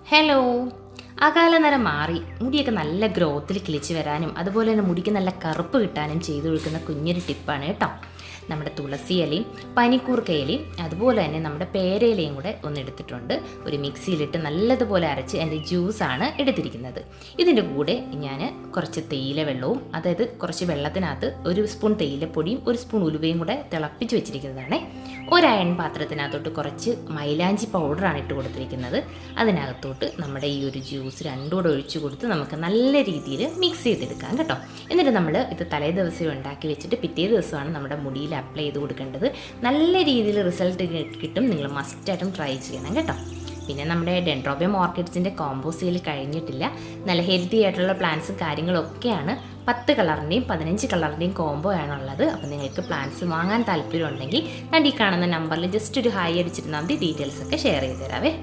Hello. അകാലനര മാറി മുടിയൊക്കെ നല്ല ഗ്രോത്തിൽ കിളിച്ച് വരാനും അതുപോലെ തന്നെ മുടിക്ക് നല്ല കറുപ്പ് കിട്ടാനും ചെയ്തു കൊടുക്കുന്ന കുഞ്ഞൊരു ടിപ്പാണ് കേട്ടോ. നമ്മുടെ തുളസി ഇലയും പനിക്കൂർക്ക ഇലയും അതുപോലെ തന്നെ നമ്മുടെ പേരയിലയും കൂടെ എടുത്തിട്ടുണ്ട്. ഒരു മിക്സിയിലിട്ട് നല്ലതുപോലെ അരച്ച് എൻ്റെ ജ്യൂസാണ് എടുത്തിരിക്കുന്നത്. ഇതിൻ്റെ കൂടെ ഞാൻ കുറച്ച് തേയില വെള്ളവും, അതായത് കുറച്ച് വെള്ളത്തിനകത്ത് ഒരു സ്പൂൺ തേയിലപ്പൊടിയും ഒരു സ്പൂൺ ഉലുവയും കൂടെ തിളപ്പിച്ച് വെച്ചിരിക്കുന്നതാണ്. ഒരു അയൺ പാത്രത്തിനകത്തോട്ട് കുറച്ച് മൈലാഞ്ചി പൗഡറാണ് ഇട്ട് കൊടുത്തിരിക്കുന്നത്. അതിനകത്തോട്ട് നമ്മുടെ ഈ ഒരു ജ്യൂസ് രണ്ടും കൂടെ ഒഴിച്ചു കൊടുത്ത് നമുക്ക് നല്ല രീതിയിൽ മിക്സ് ചെയ്തെടുക്കാം കേട്ടോ. എന്നിട്ട് നമ്മൾ ഇത് തലേ ദിവസം ഉണ്ടാക്കി വെച്ചിട്ട് പിറ്റേ ദിവസമാണ് നമ്മുടെ മുടിയിൽ അപ്ലൈ ചെയ്ത് കൊടുക്കേണ്ടത്. നല്ല രീതിയിൽ റിസൾട്ട് കിട്ടും. നിങ്ങൾ മസ്റ്റായിട്ടും ട്രൈ ചെയ്യണം കേട്ടോ. പിന്നെ നമ്മുടെ ഡെൻഡ്രോബിയം ഓർക്കിഡ്സിൻ്റെ കോംബോ സെയിൽ കഴിഞ്ഞിട്ടില്ല. നല്ല ഹെൽത്തി ആയിട്ടുള്ള പ്ലാന്റ്സും കാര്യങ്ങളൊക്കെയാണ്. 10 കളറിൻ്റെയും 15 കളറിൻ്റെയും കോംബോ ആണുള്ളത്. അപ്പോൾ നിങ്ങൾക്ക് പ്ലാന്റ്സ് വാങ്ങാൻ താല്പര്യം ഉണ്ടെങ്കിൽ ഞാൻ ഈ കാണുന്ന നമ്പറിൽ ജസ്റ്റ് ഒരു ഹായ് അടിച്ചിരുന്നാൽ മതി. ഡീറ്റെയിൽസ് ഒക്കെ ഷെയർ ചെയ്ത് തരാവേ.